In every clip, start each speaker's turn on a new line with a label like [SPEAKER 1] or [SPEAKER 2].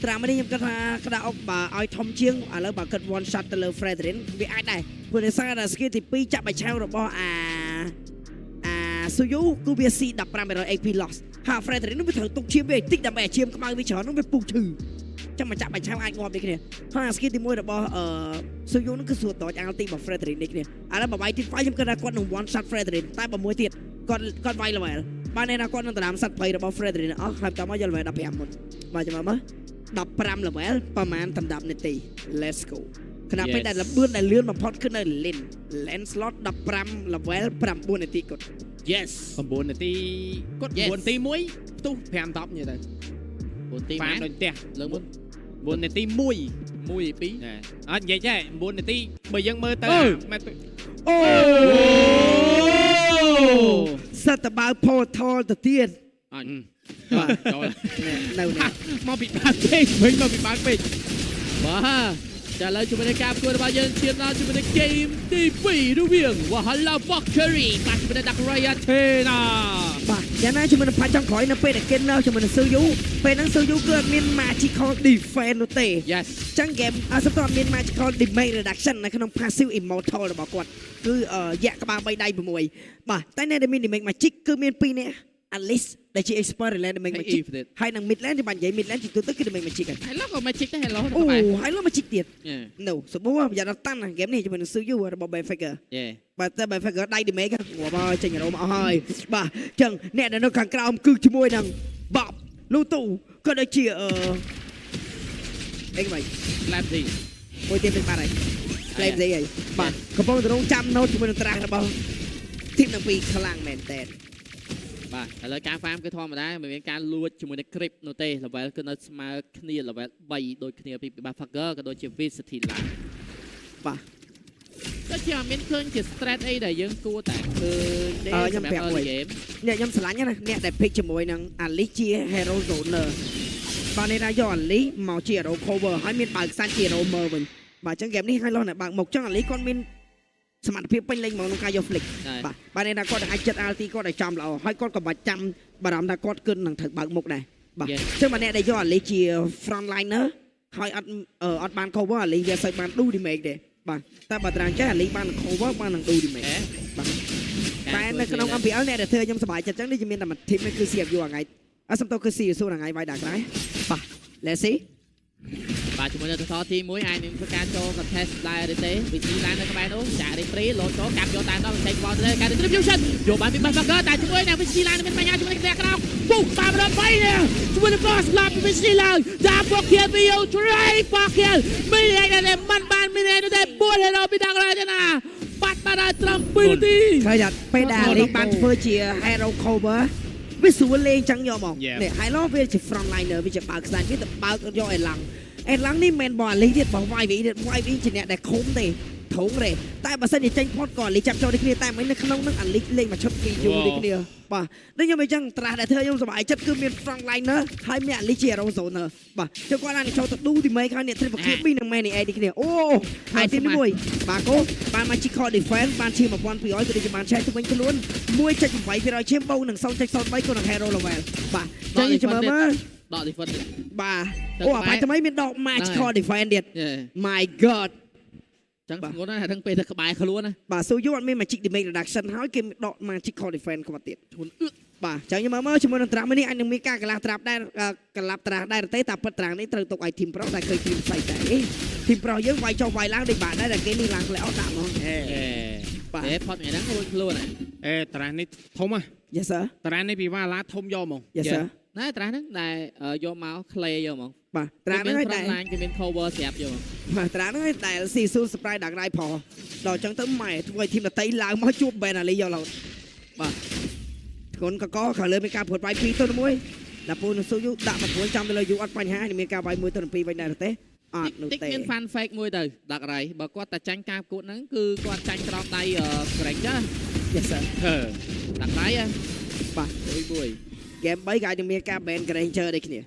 [SPEAKER 1] ត្រាំនេះខ្ញុំគិតថាក្តារអុកបើឲ្យធំជាងឥឡូវបើគិត one shot ទៅលើ Fredrin វាអាចដែរព្រោះដោយសារតែ skill ទី2ចាក់បិឆាវរបស់ស៊ូយូគឺវា C15% AP loss ហើយ Fredrin នោះវាត្រូវទុកឈាមវាតិចដើម្បីឲ្យឈាមខ្មៅវាច្រើននោះវាពុះឈឺចាំមកចាក់បិឆាវអាចងាប់ដូចគ្នាហើយ skill ទី1របស់ស៊ូយូនោះគឺសួរតច ulti របស់ Fredrin នេះគ្នាឥឡូវបើវាយទី5ខ្ញុំគិតថាគាត់នឹង one shot Fredrin តែបើមួយទៀតគាត់វាយ level បានន័យថាគាត់នឹងតាមសัตว์ភ័យរបស់ Fredrin អស់ហើយតាមមកយក level 15មុនបាទចាំមើល15 level ប្រហែល10នាទី let's go ខណៈពេលដែលលឿនបំផុតគឺនៅ Lancelot 15 level 9នាទីគាត់
[SPEAKER 2] yes 9នាទីគាត់9នាទី1ផ្ទុះ5 10និយាយទៅ9នាទីបានដូចផ្ទះលើមុន9នាទី1 2អត់និយាយចេះ9នាទីបើយើងមើលទៅ
[SPEAKER 1] អូសត្វតបើ portal ទៅទៀត
[SPEAKER 2] អញបាទចូល
[SPEAKER 1] នៅ
[SPEAKER 2] មកពីបាត់ពេកវិញមកពីបាត់ពេកបាទចាឥឡូវជាមួយនឹងការប្រកួតរបស់យើងឈានដល់ជាមួយនឹងហ្គេមទី2រវាង Valhalla Valkyrie បាទជាមួយនឹង Dark Athena
[SPEAKER 1] បាទយ៉ាងណាជាមួយនឹងផាច់ចុងក្រោយនៅពេលដែលគេនៅជាមួយនឹងស៊ូយូពេលហ្នឹងស៊ូយូគឺអត់មាន magical defense នោះទេ
[SPEAKER 2] yes
[SPEAKER 1] ចឹងហ្គេមសត្វអត់មាន magical damage reduction នៅក្នុង passive immortal របស់គាត់គឺយក្សក្បាល3ដៃ6បាទតែនៅដែលមាន damage magic គឺមាន2នាក់Alice ដែលជា expert land damage magic ហើយនឹង midland ទីបាញ់និយាយ midland ជាទូទៅគឺ damage magic ហើយ
[SPEAKER 2] ឡូក៏ magic ដែរឡូ
[SPEAKER 1] អូហើយឡូ magic ទៀត no សបោះប្រយ័ត្នតាន់ហ្គេមនេះជាមួយនឹងស៊ូយូរបស់ Benfica បាទតែ Benfica ដៃ damage ងាប់ហើយចេញរោមអស់ហើយបាទចឹងអ្នកដែលនៅខាងក្រោមគឺជាមួយនឹង Bob Lutu ក៏ដូចជាអីមិន
[SPEAKER 2] Lapsy
[SPEAKER 1] មួយទៀតមិនបានហើយ Lapsy ហើយបាទកំពុងតែរងចាំ note ជាមួយនឹងត្រាស់របស់ធីមទាំងពីរខ្លាំងមែនតើ
[SPEAKER 2] បាទឥឡូវការហ្វាមគឺធម្មតាមិនមានការលួចជាមួយនឹង Crypt នោះទេ level គឺនៅស្មើគ្នា level 3ដូចគ្នាពី Benfica ក៏ដូចជា Visity ឡា
[SPEAKER 1] បាទ
[SPEAKER 2] តែជាមានឃើញជា strat អីដែលយើងគួរតែឃើញទេ
[SPEAKER 1] ខ្ញុំប្រាប់មួយអ្នកខ្ញុំឆ្លាញ់ណាអ្នកដែល pick ជាមួយនឹង Alice ជា hero zoner បាទនេះថាយក Alice មកជា hero cover ហើយមានបើកសាច់ជា hero មើលវិញបាទអញ្ចឹងហ្គេមនេះឲ្យលោះអ្នកបើកមកអញ្ចឹង Alice គាត់មានសមត្ថភាពពេញលេញមកក្នុងការយក flick បាទនេះថាគាត់អាចចិត្ត RT គាត់ឲ្យចំល្អហើយគាត់ក៏បាច់ចាំបារម្ភថាគាត់គឺនឹងត្រូវបើកមុខដែរបាទអញ្ចឹងម្នាក់ដែលយក Alice ជា front liner ហើយអត់បាន cover Alice វាសូវបាន do damage ទេបាទតែបើត្រាំងចេះ Alice បាន cover បាននឹង do damage បាទតែនៅក្នុង MPL អ្នកដែលធ្វើខ្ញុំសប្បាយចិត្តអញ្ចឹងនេះជាមានតែមួយ team នេះគឺ CFU ថ្ងៃសំទោសគឺ CSU ថ្ងៃវាយដាក់ក្រៅបាទ let's see
[SPEAKER 2] បាទជាមួយនឹងសទី1អាចនឹងធ្វើការចូល contest ដែរឬទេវិធីឡើងនៅក្បែរនោះចាក់ referee លោតចូលកាប់យកតាមដល់ចេញបោះទៅការ distribution យកបានពី Benfica តែជាមួយនឹងវិធីឡើងមានបញ្ញាជាមួយនឹងគ្នាក្រោមពុកតាមដល់3នេះជាមួយនឹង boss ឡាប់វិធីឡើងតាមពួកគេពីយូ try ប៉ាគេមានឯតែមិនបានមានឯតែ4ហើយដល់ពីដល់ហើយណាបាត់បានត្រឹម2នាទី
[SPEAKER 1] ឃើញតែពេលដែលលេងបានធ្វើជា hero cover វាស្រួលលេងចឹងយកមកនេះ Hilo វាជា front liner វាជាបើកខ្សែវាទៅបើកយកអេឡាំងនេះមិនបងអាលីទៀតបងវាយវិញជាអ្នកដែលខុំទេធំទេតែបើសិនជាចេញផុតក៏អាលីចាប់ចូលដូចគ្នាតែមិននៅក្នុងនឹងអាលីលេងមកឈុតពីយូរដូចគ្នាបាទដូចខ្ញុំអញ្ចឹងត្រាស់ដែលធ្វើខ្ញុំសប្បាយចិត្តគឺមាន front liner ហើយមានអាលីជា hero zoner បាទចុះគាត់អាចចូលទៅឌូទីមេហើយអ្នក triple kill ពីនឹង main នេះអីដូចគ្នាអូហើយទី1បាទកូបាន magical defense បានឈាម1200ក៏ដូចជាបានឆែកទៅវិញខ្លួន 1.8% ឈាមបូននឹង 0.03 ក៏នឹង hero level បាទចឹងចាំមើល
[SPEAKER 2] ដក defense
[SPEAKER 1] បាទអូអាបាយថ្មីមានដក magical defense ទៀត my god
[SPEAKER 2] ចឹងធ្ងន់ណាស់ទាំងពេលទៅក្បែរខ្លួនណា
[SPEAKER 1] បាទស៊ូយូអត់មាន magic damage reduction ហើយគេដក magical defense គាត់ទៀតធ្ងន់បាទចឹងខ្ញុំមើលជាមួយនឹងត្រាស់នេះអាចនឹងមានការកលាស់ត្រាប់ដែរកលាប់ត្រាស់ដែរទេតែពិតត្រាស់នេះត្រូវទុកឲ្យ team pro តែឃើញ team ផ្សេងតែ team pro យើងវាយចុះវាយឡើងដូចបាទដែរតែគេនេះឡើងផ្លែអត់ដាក់ហ្មង
[SPEAKER 2] បាទផុតថ្ងៃហ្នឹងខ្លួនត្រាស់នេះធំហ៎
[SPEAKER 1] Yes sir
[SPEAKER 2] ត្រាស់នេះពីវ៉ាឡាធំយកហ្មង
[SPEAKER 1] Yes sir
[SPEAKER 2] ណែត្រាស់ហ្នឹងដែលយកមក clay យកហ្មង
[SPEAKER 1] បាទត្រាស់ហ្នឹង
[SPEAKER 2] តែគេមាន cover ស្រាប់យកហ្មង
[SPEAKER 1] បាទត្រាស់ហ្នឹងដែលស៊ីស៊ូ surprise ដាក់ដៃផលដល់អញ្ចឹងទៅម៉ែធ្វើឲ្យ team ដតីឡើងមកជួប Ben Ali យកឡូតបាទធ្ងន់កកខាងលើមានការព្រួតវាយ2ទៅ1ដល់ពូនឹងស៊ូយូដាក់មកព្រួយចាំទៅលើយូអត់បញ្ហាមានការវាយ1ទៅ2វិញដែរទេអត់នោះទេ
[SPEAKER 2] មាន fan fake មួយទៅដាក់រៃបើគាត់តែចាញ់ការគួតហ្នឹងគឺគាត់ចាញ់ក្រោមដៃ Granger
[SPEAKER 1] Yes sir
[SPEAKER 2] ដាក់រៃ
[SPEAKER 1] បាទ
[SPEAKER 2] មួយ
[SPEAKER 1] ហ្គេម3ក៏អាចនឹងមានការ ban Granger ដូចគ្នា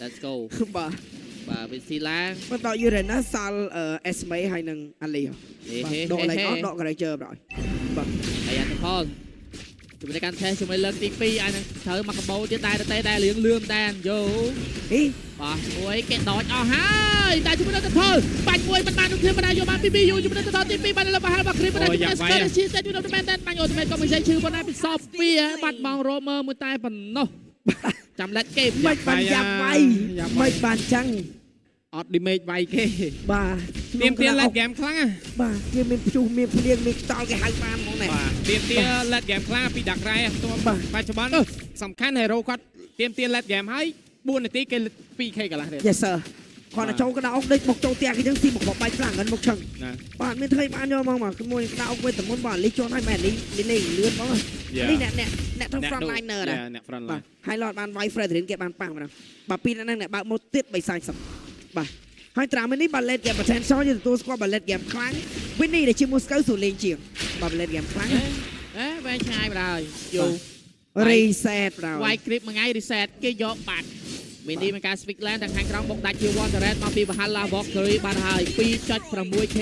[SPEAKER 2] Let's go បាទវិធីឡើង
[SPEAKER 1] បន្តយូរ៉េណាសល់ Esme ហើយនឹង Ali បាទដកឡើងអត់ដក Granger បាទ
[SPEAKER 2] ហើយអានផល ជាមួយកាន់ test ជាមួយលើកទី2អានឹងត្រូវមកកបោទៀតដែរតែលឿងលឿមដែរយោ
[SPEAKER 1] អី
[SPEAKER 2] បាទមួយគេដកអស់ហើយតែជាមួយនឹងទៅធ្វើបាញ់មួយមិនបាននោះគ្នាមិនបានយកបានពីយូជាមួយនឹងទៅទី2បានលើបោះរបស់គ្រីបបានតែស្គាល់ជាតែជួយដល់មែនតែបាញ់អូតូមែតក៏មិនใช่ឈឺប៉ុណ្ណាពីសោពីបាត់បងរ៉ូមើមួយតែប៉ុណ្ណោះចាំលេតគេ
[SPEAKER 1] មិនបានយ៉ាប់វាយមិនបានចឹង
[SPEAKER 3] អត់ឌីមេចវាយគេ
[SPEAKER 1] បាទ
[SPEAKER 3] ទៀមលេតហ្គេមខ្លាំង
[SPEAKER 1] បាទគេមានព្យុះមានភ្លៀងមានខ្យល់គេហៅបានហ្មងណែ
[SPEAKER 3] បាទទៀមលេតហ្គេមខ្លាំងពីដាក់រ៉ៃទោះបច្ចុប្បន្នសំខាន់ហេរ៉ូគាត់ទៀមលេតហ្គេមហើយ4នាទីគេ 2k កន្លះទៀត
[SPEAKER 1] Yes sir គាត់ទៅចូលក្តៅអុកដេកមកចូលផ្ទះគេចឹងស៊ីមកបបាយខ្លាំងហ្នឹងមកឆឹង
[SPEAKER 3] ណា
[SPEAKER 1] បាទមានធ្វើបានយកមកមួយក្តៅអុកវិញតែមុនបាទលីជន់ហើយមែនលីលឿនបងនេះអ្នកធ្វើ front liner ណា
[SPEAKER 3] អ្នក front
[SPEAKER 1] បាទ
[SPEAKER 3] line
[SPEAKER 1] ហើយឡតបានវាយ Fredrin គេបានប៉ះម្ដងបាទពីហ្នឹងអ្នកបើកម៉ូតទៀត340បាទហើយត្រាំនេះបាទ late game potential យើងទទួលស្គាល់បាទ late game ខ្លាំងវិញនេះដែលជា Moscow សួរលេងជាងបាទ late game ខ្លាំង
[SPEAKER 2] វែងឆ្ងាយបណ្ដោយយូ
[SPEAKER 1] reset បណ្ដោយ
[SPEAKER 2] វាយគ្រីបមួយថ្ងៃ reset គេយកបាត់មាននេះមានការ speak land ទាំងខាងក្រោមបុកដាច់ជា one turret មកពី Valhalla Valkyrie បានហើយ 2.6k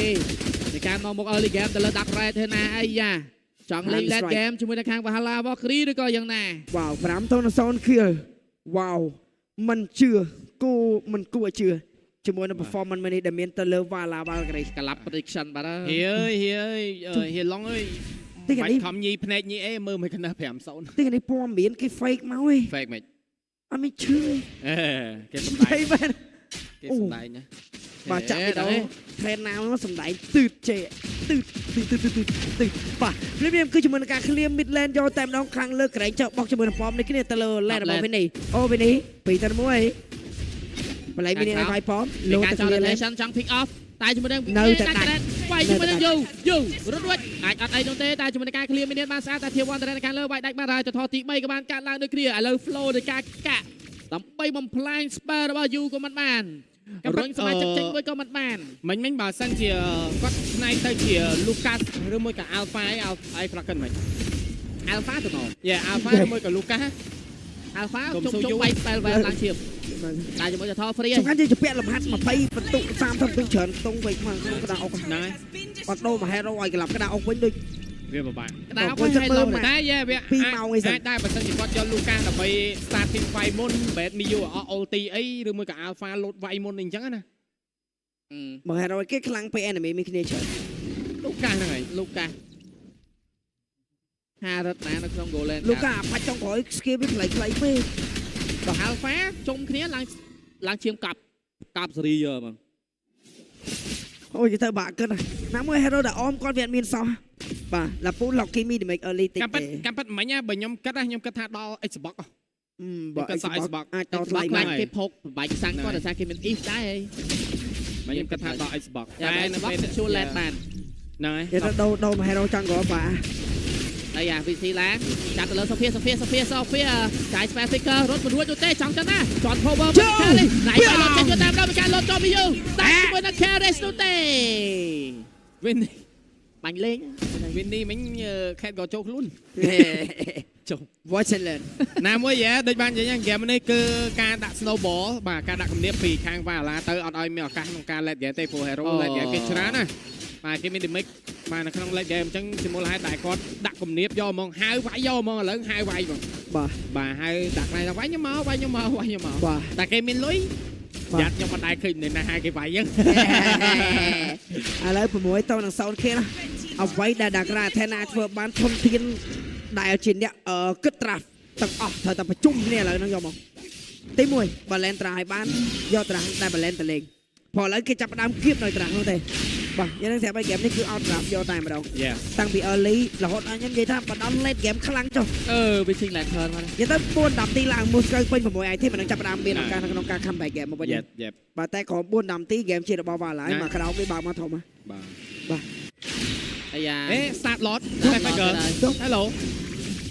[SPEAKER 2] ในការមកមុខ early game ទៅលើ Dark Red ទេណាអាយ៉ាចង់លេង late game ជាមួយនៅខាង Valhalla Valkyrie ឬក៏យ៉ាងណា
[SPEAKER 1] wow 5 0 kill wow មិនជឿគូមិនគួរជឿជាមួយនឹង performance នេះដែលមានទៅលើ Valhalla Valkyrie
[SPEAKER 2] កលាប់ prediction បាទ
[SPEAKER 3] ហៀអើយហៀឡុងអើយ
[SPEAKER 1] ទីនេះ
[SPEAKER 3] ខំញីភ្នែកញីអេមើលមិនកណ្ដាស់ 5-0
[SPEAKER 1] ទីនេះពណ៌មានគេ fake មកឯង
[SPEAKER 3] fake មិន
[SPEAKER 1] អត់មានឈឺ
[SPEAKER 3] គេសំដែង
[SPEAKER 1] មែន
[SPEAKER 3] គេសំដែងណា
[SPEAKER 1] បាទចាក់វីដេអូថែណាមកសំដែងទឺតចេទឺតបាទរៀបគឺជាមួយនឹងការ clear mid lane យកតែម្ដងខាងលើក្រែងចុះបោកជាមួយនឹងប៉មនេះគ្នាទៅលើ lane របស់វិញនេះអូវិញនេះ2ទៅ1បលៃមានឲ្យវាយប៉ម
[SPEAKER 2] លោក
[SPEAKER 1] ទៅ
[SPEAKER 2] ចង់
[SPEAKER 1] clear lane
[SPEAKER 2] relation ចង់ pick off តែជាមួយនឹង
[SPEAKER 1] នៅតែដាច់
[SPEAKER 2] វាយជាមួយនឹងយូរត់រួចអាចអត់អីនោះទេតែជាមួយនឹងការ clear minion បានស្អាតតែ tier 1 ទៅខាងលើវាយដាច់បានហើយទៅថតទី3ក៏បានកាត់ឡើងដូចគ្នាឥឡូវ flow នៃការកាក់ដើម្បីបំផ្លាញ spell របស់យូក៏មិនបានរុញសមាជិកចេញមួយក៏មិនបាន
[SPEAKER 3] មិញបើសិនជាគាត់ផ្នែកទៅជា Lucas ឬមួយក៏ Alpha ឲ្យ Kraken មិន
[SPEAKER 2] Alpha ទៅមក
[SPEAKER 3] Alpha ឬមួយក៏ Lucas
[SPEAKER 2] Alpha ជុំវាយ spell វែងឡើងឈៀបតែជាមួយទៅថត free
[SPEAKER 1] សំខាន់យើងជពាក់លំហាត់20បន្ទុក30បន្ទុកច្រើនខ្ទង់វិញមកក្នុងក្តារអុក
[SPEAKER 3] ហ្នឹងហើយ
[SPEAKER 1] អត់ដូរមក hero ឲ្យកន្លប់ក្តារអុកវិញដូច
[SPEAKER 3] វាពិបាក
[SPEAKER 2] ក្តារអុកឲ្យឡូ
[SPEAKER 3] តែវា
[SPEAKER 1] 2ម៉ោងអីសិន
[SPEAKER 3] អាចដែរបើសិនជាគាត់យក Lucas ដើម្បី starting fight មុន bet Miyu អស់ ulti អីឬមួយក៏ Alpha លោតវាយមុនអីអញ្ចឹងណា
[SPEAKER 1] មក hero គេខ្លាំងពេក enemy មានគ្នាច្រើន
[SPEAKER 3] Lucas ហ្នឹងហើយ
[SPEAKER 2] Lucas 5រត់ណានៅក្នុង goal lane
[SPEAKER 1] លោកកាបាច់ចុងក្រោយ skill វាខ្លីៗពេក
[SPEAKER 2] ដល់ Alpha ជុំគ្នាឡើងឈាមកប់សេរីយើហ្មង
[SPEAKER 1] អូយទៅបាក់គិតណាមួយ hero ដែលអមគាត់វាអត់មានសោះបាទឡាពូ lucky me ដើម្បី early តិច
[SPEAKER 3] កម្មពិតមិញបើខ្ញុំគិតថាដល់ Xbox
[SPEAKER 1] បើ
[SPEAKER 3] Xbox
[SPEAKER 1] អាចតថ្លៃ
[SPEAKER 2] ខ្លា
[SPEAKER 1] មក
[SPEAKER 2] ចគេផុកបាច់សាំងគាត់ដោយសារគេមាន if ដែរហី
[SPEAKER 3] មិញខ្ញុំគិតថាដល់ Xbox
[SPEAKER 2] តែនៅពេលជួល LED បាន
[SPEAKER 3] ហ្នឹងហើយ
[SPEAKER 1] គេទៅដូរមក hero ចង់ក៏បាទ
[SPEAKER 2] ហើយអា VC ឡើងចាប់ទៅលើ Sophia ចាយ spare picker រត់មិនរួចទេចង់ចឹងណាជន់ cover មកខាងនេះណៃបាល់លត់ចេញទៅតាមដល់ការលត់ចូលពីយូតែជាមួយនឹង Carries នោះទេ
[SPEAKER 3] វិញ
[SPEAKER 2] បាញ់លេង
[SPEAKER 3] វិញនេះមិញខេតក៏ចូលខ្លួនចុះ
[SPEAKER 1] watch and learn
[SPEAKER 3] ណាមួយដូចបាននិយាយហ្គេមនេះគឺការដាក់ snowball បាទការដាក់គំនាបពីខាង Valhalla ទៅអត់ឲ្យមានឱកាសក្នុងការ let game ទេព្រោះ hero let game គេច្រើនណាបាទគេមាន damage បាទនៅក្នុង let game អញ្ចឹងជាមូលហេតុដែលគាត់ដាក់គំនាបយកហ្មងហៅវាយយកហ្មងឥឡូវហៅវាយហ្មង
[SPEAKER 1] បាទ
[SPEAKER 3] បាទហៅដាក់ផ្នែកថាវាយខ្ញុំមកវាយខ្ញុំមក
[SPEAKER 1] បាទ
[SPEAKER 3] តែគេមានលុយយ៉ាត់ខ្ញុំមិនដែរឃើញនៅណាហៅគេវាយអញ្ចឹង
[SPEAKER 1] ឥឡូវ6តនឹង0 kill អ្វីដែលដាក្រាថេណាធ្វើបានធនធានដែលជាអ្នកគិតត្រាស់ទាំងអស់ត្រូវតែប្រជុំគ្នាឥឡូវហ្នឹងយកមកទី1 balance ត្រាស់ឲ្យបានយកត្រាស់ដែល balance ទៅលេងព្រោះឥឡូវគេចាប់ផ្ដើមគៀបនៅត្រាស់នោះទេបាទយើងនឹងស្រាប់ឲ្យ game នេះគឺ out ត្រាស់យកតែម្ដងតាំងពី early រហូតដល់ខ្ញុំនិយាយថាបើដល់ late game ខ្លាំងចុះ
[SPEAKER 2] វាឈិញ lantern មក
[SPEAKER 1] និយាយទៅ4 10ទីឡើង Moscow ពេញ6 item មិននឹងចាប់ផ្ដើមមានឱកាសក្នុងការ comeback game មកវិញបាទតែក្រោម4 10ទី game ជារបស់ Valhalla មកក្រោមគេបើកមកធំបាទ
[SPEAKER 2] អាយ៉ា
[SPEAKER 3] start lot hello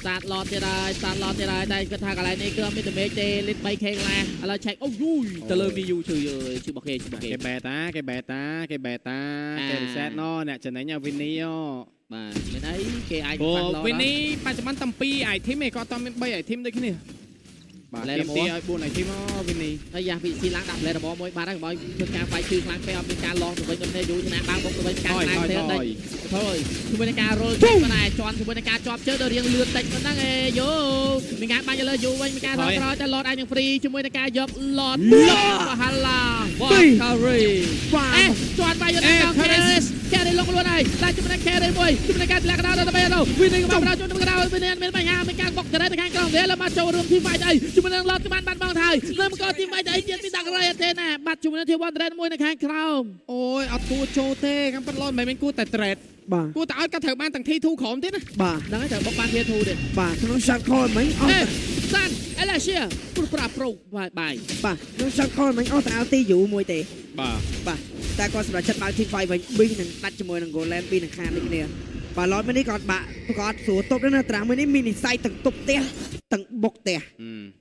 [SPEAKER 2] start lot ទៀតហើយតែគាត់ថាកន្លែងនេះគឺអត់មាន damage ទេ lit 3k កន្លះឥឡូវ check អូយយូទៅលើ VU ឈឺរបស់គេ
[SPEAKER 3] គេបែតាគេ reset ណអ្នកចំណេញវិនី
[SPEAKER 2] បាទមានអីគេអាច
[SPEAKER 3] វិនីបច្ចុប្បន្នតាំពី item ឯងគាត់អត់មាន3 item ដូចគ្នា បាទទីឲ្យ4ឲ្យទីមកវិនី
[SPEAKER 2] ហើយយ៉ាងពីស៊ីឡាំងដាក់លេរបស់មួយបាត់ហើយបើធ្វើការវាយជឿខ្លាំងពេកអត់មានការឡងទៅវិញទៅយូរឆ្នាំបានបុកទៅវិញការខ្លាំងទេដេញthôiជាមួយនឹងការរលជើងប៉ុន្តែជន់ជាមួយនឹងការជាប់ជើងដល់រៀងលឿនតិចប៉ុណ្ណឹងយូមានការបាញ់លើយូវិញមានការថតក្រោយតែឡតអាចនឹងហ្វ្រីជាមួយនឹងការយកឡតបហាឡាវ៉ាការីជន់បាញ់យកដល់ខេរីលងខ្លួនហើយតែជាមួយនឹងខេរីមួយជាមួយនឹងការលាក់ដោដល់ទៅទៅវិននឹងមកដល់ជួយនឹងដោវិនមានបញ្ហាមានការបុកចរិតទៅខាងក្រោមវាមកចូលរួមទីហ្វាយអីជាមួយនឹងឡតក្បានបាត់បង់ទៅហើយនៅមកទីហ្វាយអីទៀតពីដាក់រៃអត់ទេណាបាត់ជាមួយនឹងធីវ៉ាន់ត្រេតមួយនៅខាងក្រោម
[SPEAKER 3] អូយអត់គួរចូលទេខាងប៉ាត់ឡនមិនមែនគួរតែត្រេត
[SPEAKER 1] បាទ
[SPEAKER 3] គួរតែឲ្យគាត់ត្រូវបានទាំងទីធូក្រោមទៀតណា
[SPEAKER 1] បាទ
[SPEAKER 2] ហ្នឹងហើយត្រូវបុកបានធាធូទៀត
[SPEAKER 1] បាទក្នុង shot call មិញអត់
[SPEAKER 2] សាន់អេឡាជាព្រោះប្រាប្រុសបាយ
[SPEAKER 1] បាទក្នុង shot call មិញអត់តែឲ្យទីយូមួយទេ
[SPEAKER 3] បាទ
[SPEAKER 1] បាទតែគាត់សម្រាប់ចិត្តបើក team fight វិញ bing នឹងដាច់ជាមួយនឹង Golan ពីនឹងខាងនេះគ្នាបាទឡតមួយនេះគាត់បាក់គាត់ស្រួលទប់ណាត្រាស់មួយនេះមាននិស័យទាំងទប់ផ្ទះទាំងបុកផ្ទះ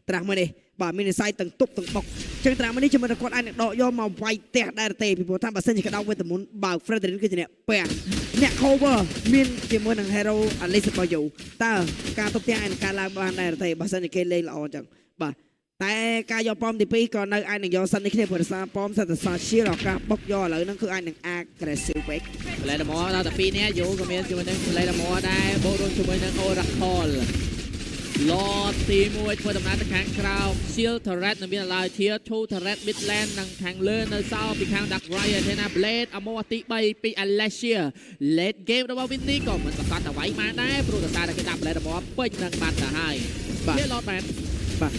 [SPEAKER 1] ត្រាស់មួយនេះបាទមាននិស័យទាំងទប់ទាំងបុកចឹងត្រាស់មួយនេះជាមួយនឹងគាត់អាចនឹងដកយកមកវាយផ្ទះដែរទេពីព្រោះថាបើសិនជាក្តោបវេទមន្តបើ Fredrin គឺជាអ្នកពាំងអ្នក cover មានជាមួយនឹង hero Alice របស់យូតើការទប់ផ្ទះអាចនឹងការឡើងបានដែរទេបើសិនជាគេលេងល្អចឹងបាទតែការយកប៉មទី2ក៏នៅអាចនឹងយកសិននេះគ្នាព្រោះសារប៉មសិតសាឈៀលឱកាសបុកយកឥឡូវហ្នឹងគឺអាចនឹង aggressive ពេក
[SPEAKER 2] លេដមដល់តែ2នាក់យូក៏មានជាមួយនឹងលេដមដែរបូករួមជាមួយនឹង Oracle ឡតទី1ធ្វើដំណើរទៅខាងក្រៅ Shield Turret នៅមានឡើយ Tier 2 Turret Midland និងខាងលើនៅសល់ពីខាង Dark Riot ទេណា Blade Ammo ទី3ពី Alessia Late Game របស់ Winnie ក៏មិនប្រកាសតែវាយបានដែរព្រោះតែគេដាក់ Blade Ammo ពេញនឹងបាត់ទៅហើយបាទឡតបាន
[SPEAKER 1] បាទ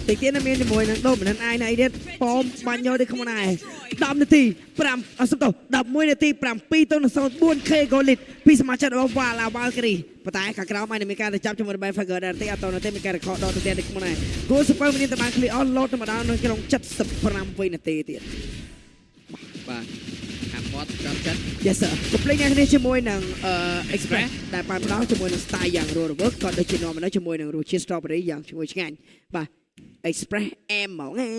[SPEAKER 1] តិចទៀតមានជាមួយនឹងដូមិនអាយណាអីទៀតប៉មបាញ់យកទៅក្នុងដែរ10នាទី5អត់សុំទៅ11នាទី7ទៅនឹង04K Golit ពីសមាជិករបស់ Vala Valkyrie ប៉ុន្តែខាងក្រោមអាចនឹងមានការទៅចាប់ជាមួយ Ben Fager ដែរទេអត់ទៅទេមានការរកដកទៅទៀតក្នុងដែរ Go Super មានតែបាន clear on load ទៅម្ដងនៅក្នុង75វិនាទីទៀត
[SPEAKER 2] បាទខាងគាត់ចាប់ចិត្ត
[SPEAKER 1] Yes sir កំភ្លេចអ្នកគ្នាជាមួយនឹង Express ដែលបានផ្ដល់ជាមួយនឹង style យ៉ាងរស់រវើកក៏ដូចជានាំមកនៅជាមួយនឹងរសជាតិ strawberry យ៉ាងឈ្ងុយឆ្ងាញ់បាទ Express M ហ្មងណា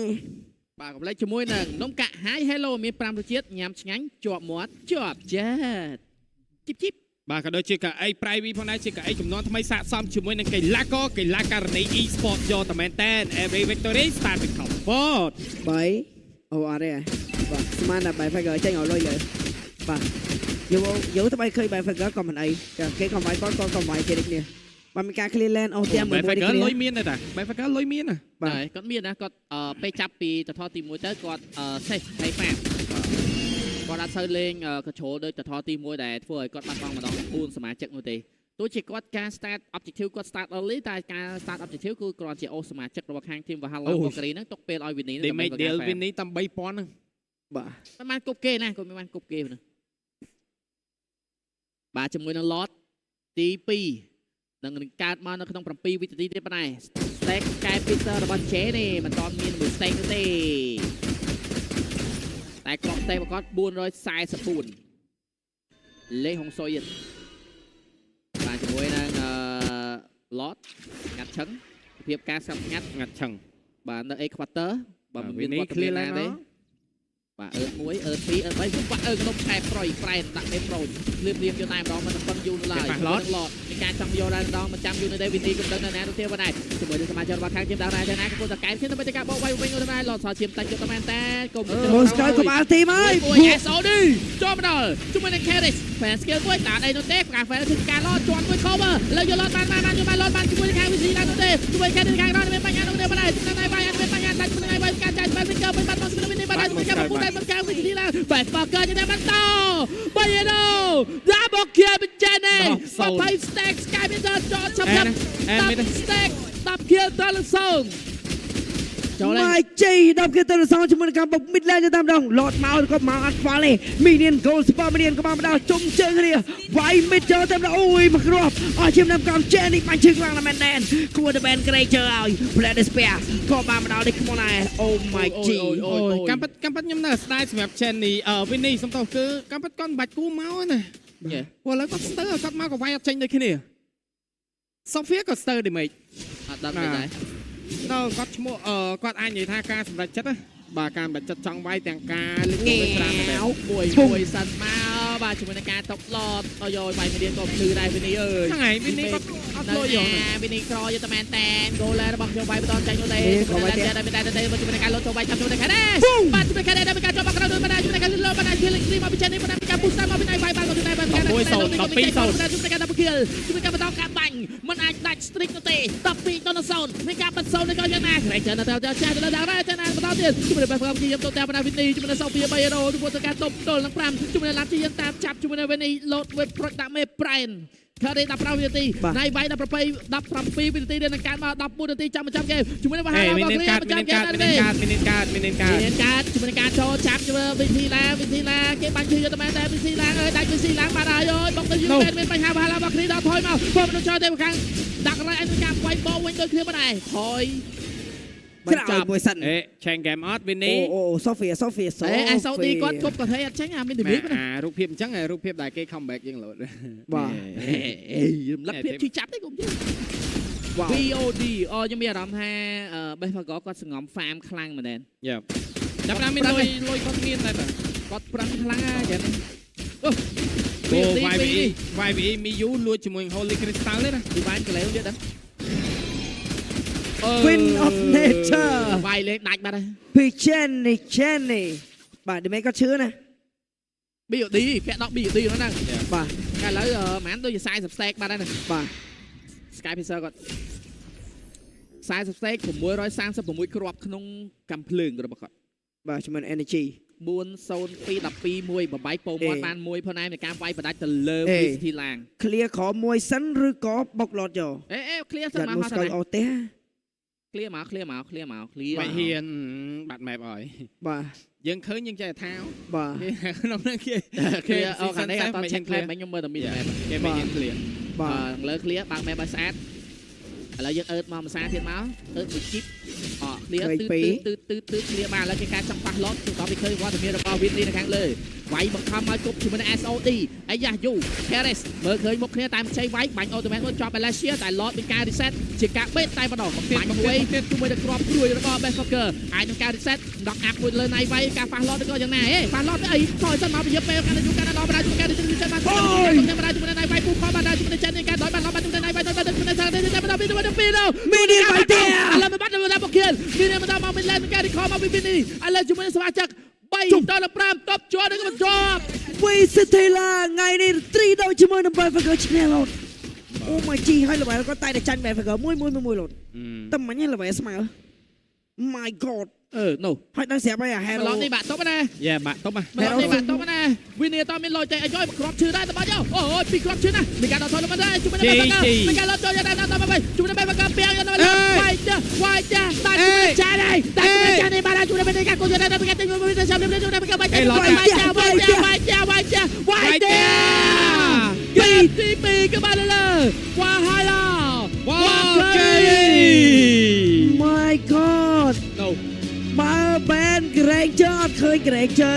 [SPEAKER 2] បាទកំឡេចជាមួយនឹងនំកាក់ Hi Hello មាន5រសជាតិញ៉ាំឆ្ងាញ់ជាប់មាត់ជាប់ចិត្តជីប
[SPEAKER 3] បាទក៏ដូចជាកៅអី Private ផងដែរជាកៅអីចំនួនថ្មីសាកសមជាមួយនឹងកីឡាករកីឡាករនី e-sport យកតែមែនតែ Every Victory start with comfort
[SPEAKER 1] 3អូអត់ទេបាទស្មានតែ Ben Fager ចេញឲ្យលុយលើបាទយកទៅបីឃើញ Ben Fager ក៏មិនអីគេក៏វាយគាត់ក៏វាយគេដូចគ្នាបាទមានការ clear land អូទាំងមួយនេះគ្នា
[SPEAKER 3] លុយមានដែរតា Ben Fager លុយមានណា
[SPEAKER 2] បាទគាត់មានណាគាត់ពេលចាប់ពីតថទី1ទៅគាត់ safe ហើយហ្វាគាត់អត់សូវលេង control ដូចតថទី1ដែលធ្វើឲ្យគាត់បាត់បង់ម្ដង4សមាជិកនោះទេទោះជាគាត់ការ start objective គាត់ start early តែការ start objective គឺគ្រាន់ជាអូសមាជិករបស់ខាង team Valhalla Valkyrie ហ្នឹងទុកពេលឲ្យ Winnie
[SPEAKER 3] ហ្នឹងដើម្បី deal Winnie តាម 3000 ហ្នឹង
[SPEAKER 2] បាទមិនបានគប់គេណាគាត់មិនបានគប់គេហ្នឹងបាទជាមួយនឹង lot ទី2នឹងកើតមកនៅក្នុង7វិនាទីទៀតប៉ុណ្ណេះ stack capital របស់ J នេះមិនតមានមួយ stack ទេតែក្រប stack របស់គាត់444លេខហុងសុយបាទជាមួយនឹង lot ងាត់ឆឹងភាពការស្ងាត់ងាត់ឆឹងបាទនៅ A quarter បាទមានគាត់ clear ណាទេបាទអឺ1អឺ2អឺ3បាទក្នុងខែប្រយប្រែដាក់មេប្រូលៀបយកតែម្ដងមិនប៉ុនយូរឡើយឡតមានការចង់យកដែរម្ដងមិនចាំយូរនៅទេវិធីកំដៅនៅណាទៅទៀតបាទជាមួយនឹងសមាជិករបស់ខាងជិមដល់ដែរណាកំពុងតែកែគ្នាដើម្បីការបោកវាយវិញទៅដែរឡតសល់ឈាមតាច់យកតែមែនតែកុំ
[SPEAKER 1] ស្កើក្បាលទីមហើយ
[SPEAKER 2] SOD ចូលមកដល់ជាមួយនឹង Keris fan skill មួយតាអីនោះទេការ fan ធ្វើការឡតជាន់មួយ cover លើយកឡតបានយកបានឡតបានជាមួយនឹងខាងវិធីដែរនោះទេជួយ Keris ខាងក្រោយមានបញ្ហានោះទេបាទចំណែកបាយអត់មានបញ្ហាដាច់ចំណែកបាយការចាយបែប finger មិនបាត់មកស្គីវិធីបាទជាមួយការពុះដែរការវិធីដែរបែប Fucker ជាតែបានតបាយណូ double kill បិចេណេ20 stack sky មានដល់ចោតឆាប់ stack 10 kill ដល់សងចូលហើយ
[SPEAKER 1] J 10គេទៅសងជាមួយនឹងការបុក Midland ទៅតាមដងឡតមកក៏មកអត់ខ្វល់ទេ Minion Gold Super Minion ក៏មកដល់ជុំជើងគ្នាវាយ Mid ចូលតាមដល់អូយមកគ្រាប់អស់ឈាមតាមកំ J នេះបាញ់ជើងខ្លាំងណាស់មែនតែនគួរតែ ban Creature ឲ្យ Blade Despair ក៏បានមកដល់នេះខ្មុំដែរ Oh my G
[SPEAKER 3] អូយកំប៉ិតខ្ញុំនៅស្ដាយសម្រាប់ Chen នេះWinnie សំទោសគឺកំប៉ិតគាត់មិនបាច់គូមកណាព្រោះឥឡូវគាត់ស្ទើរគាត់មកក៏វាយអត់ចេញដូចគ្នា Sophia ក៏ស្ទើរ damage
[SPEAKER 2] អត់ដល់ទេដែរ
[SPEAKER 3] គាត់ឈ្មោះគាត់អាចនិយាយថាការសម្រេចចិត្តណាបាទការសម្រេចចិត្តចង់វាយទាំងការលេងមួយច្រើនដែរ
[SPEAKER 2] មួយសិនមក បាទជាមួយនឹងការຕົកឡតដល់យកបាយមានក៏ភ្លឺដែរវិនីអើយ
[SPEAKER 3] ហ្នឹងហើយវិនីគាត់អត់លុយយក
[SPEAKER 2] វិនីក្រយកតែមែនតែនគោលរបស់យកបាយបន្តចាញ់នោះទេជាមួយនឹងតែជាមួយនឹងការលត់ចូលបាយចាប់ជាមួយនឹងខានេះបាទជាមួយខានេះដែលមានការចូលមកក្រៅដោយបណ្ដាជាមួយនឹងការលត់បណ្ដាជាលិចគ្រីមកពីចេញនេះបណ្ដាការពុះសាមកពីណៃបាយបានក៏ពីណៃបានការជាមួយនឹងការដាប់គីលជាមួយការបន្តការបាញ់មិនអាចដាច់ strict នោះទេ12ទៅ0មានការបាត់0នេះក៏យ៉ាងណាក្រែងចានទៅចាស់ទៅដល់រ៉ាចានបន្តទៀតជាមួយនឹងបែបកំគីយំទៅតាមបណ្ដាវិនីជាមួយនឹងសោពី3រ៉ូជាមួយនឹងការតបទល់នឹង5ជាមួយនឹងឡាប់ជាយ៉ាងតាមចាប់ជាមួយនឹងវិនីលោតវេប្រុចដាក់មេប្រែនខារី15វិនាទីណៃវាយ17វិនាទីនឹងការមក14នាទីចាំគេជាមួយនឹងវ៉ាហារបស់គ្នាចាំគេមីនិតកាតជាមួយនឹងការចូលចាប់ជាមួយវិធីឡាគេបាញ់ជឿទៅមែនតែវិធីឡាអើយដាច់វិធីឡាបានហើយអើយបុកទៅយូរមានបញ្ហាវ៉ាហារបស់គ្នាដល់ថយមកព្រោះមនុស្សចូលទៅខាងដាក់កន្លែងឯនឹងការវាយបោវិញដូចគ្នាមិនដែរថយ
[SPEAKER 1] បញ្ចប់មួយសិន
[SPEAKER 3] ឆេងហ្គេមអត់វិនី
[SPEAKER 1] អូសូហ្វីសូ
[SPEAKER 2] អេសោទីគាត់គប់កថេអត់ចេញអាមានឌីមីកណា
[SPEAKER 3] រូបភាពអញ្ចឹងរូបភាពដែលគេ comeback យើងលោត
[SPEAKER 1] បាទ
[SPEAKER 2] អេរំលឹកភាពជឿចាប់ទេគុំជឿ VOD ខ្ញុំមានអារម្មណ៍ថាបេះផកគាត់សង្ងំហ្វាមខ្លាំងមែនទេ
[SPEAKER 3] យ៉ាចាប់តាមមានលុយគាត់មានតែ
[SPEAKER 2] គាត់ប្រឹងខ្លាំងណាស់ចឹង
[SPEAKER 3] អូ YVE មីយូលួចជាមួយ Holy Crystal ទេណា
[SPEAKER 2] ពីបាញ់កន្លែងទៀតដឹង
[SPEAKER 1] Queen of Nature
[SPEAKER 2] វាយលេងដាច់បាត់ហើយ
[SPEAKER 1] Picheni បាទឌីមេក៏ឈឺណា
[SPEAKER 2] BOD ពាក់ដក BOD ហ្នឹង
[SPEAKER 1] បាទ
[SPEAKER 2] តែឥឡូវហ្មងដូចជា40 stack បាត់ហើយណា
[SPEAKER 1] បាទ
[SPEAKER 2] Sky Pizza គាត់40 stack 636គ្រាប់ក្នុងកំភ្លើងរបស់គាត់
[SPEAKER 1] បាទជាមួយ energy
[SPEAKER 2] 40212 1បបាយពោមាត់បាន1ផងដែរនៃការវាយបដាច់ទៅលើវិធីឡាង
[SPEAKER 1] clear ក្រមួយសិនឬក៏បុកឡតយក
[SPEAKER 2] អេ clear សិនមកហត់
[SPEAKER 1] អូទេ
[SPEAKER 2] clear មក clear
[SPEAKER 3] បាច់ហ៊ានបាត់ map អើយ
[SPEAKER 1] បាទ
[SPEAKER 3] យើងឃើញយើងចេះថា
[SPEAKER 1] បាទ
[SPEAKER 3] ក្នុងហ្នឹងគេ
[SPEAKER 2] clear អូខាងនេះអត់ check map ខ្ញុំមើលតែមាន map
[SPEAKER 3] គេមិនហ៊ាន clear
[SPEAKER 2] បាទលើ clear បើក map ឲ្យស្អាតឥឡូវយើងអឺតមកភាសាទៀតមកអឺតមួយជីបclear ទឺ clear បានឥឡូវគេការចង់ប៉ះឡតទៅដល់ពីឃើញវត្តមានរបស់ Winnie នៅខាងលើវាយបង្ខំឲ្យគប់ជាមួយនឹង SOD អាយ៉ាយូ Paris មើលឃើញមុខគ្នាតែមិនជ័យវាយបាញ់ automatic មួយជាប់ Malaysia តែ lot មានការ reset ជាការបេតតែម្ដងបាញ់មួយជាមួយនឹងគ្រាប់ព្រួយរបស់ Best Fucker អាចនឹងការ reset ដកអាប់មួយលើណៃវាយការប៉ះ lot ក៏យ៉ាងណាហេប៉ះ lot អីថយសិនមកពីពេលកាន់តែយូរកាន់តែដល់បណ្ដាជួយការ reset បានអូយបណ្ដាជាមួយនឹងណៃវាយពូខបណ្ដាជាមួយនឹង Chen ការដល់បាន lot បានជាមួយនឹងណៃវាយដល់ជាមួយនឹង Chen តែបណ្ដាពីទៅពីទៅ
[SPEAKER 1] Mini បាយទេ
[SPEAKER 2] ឥឡូវមិនបាត់ដល់បុកគៀលមានមកដល់មកមានឡើងការ recall មកពី Winnie ឥឡូវជាមួយនឹងសមាជិក3ដល់5តបជាប់នឹងមិនជាប់
[SPEAKER 1] វីសិតេឡាថ្ងៃនេះ3ដូចជាមួយនឹង Badfinger ឈ្នះឡូតអូ my G ហើយល្បែងគាត់តែចាញ់ Badfinger មួយឡូតតែមិញល្បែងស្មើ My God
[SPEAKER 2] no
[SPEAKER 1] ហើយដល់ស្រាប់ហើយអា Hero
[SPEAKER 2] ឡងនេះបាក់តុបណា
[SPEAKER 3] យ៉ាបាក់តុប
[SPEAKER 2] ឡងនេះបាក់តុបណាវិនីតមានលុយតែឲ្យគ្រាប់ឈឺដែរតបាច់អូយពីគ្រាប់ឈឺណាមានការដល់ថយមកដែរជាមួយនឹង Badfinger មានការលត់ចូលយ៉ាងណាដល់មកជាមួយនឹង Badfinger ពាំងយ៉ាងណាវាយចាតែជាមួយចានហើយតែជាមួយចាននេះបានជួយដល់មានការគូយ៉ាងណាដល់មានការទៅជាមួយនឹងចាំនេះជួយដល់មានការវាយចាពី2ក៏បានលើវ៉ាហាឡាវ៉ាគេ
[SPEAKER 1] My God
[SPEAKER 2] no
[SPEAKER 1] បើបែនក្រែងចើអត់ឃើញក្រែងចើ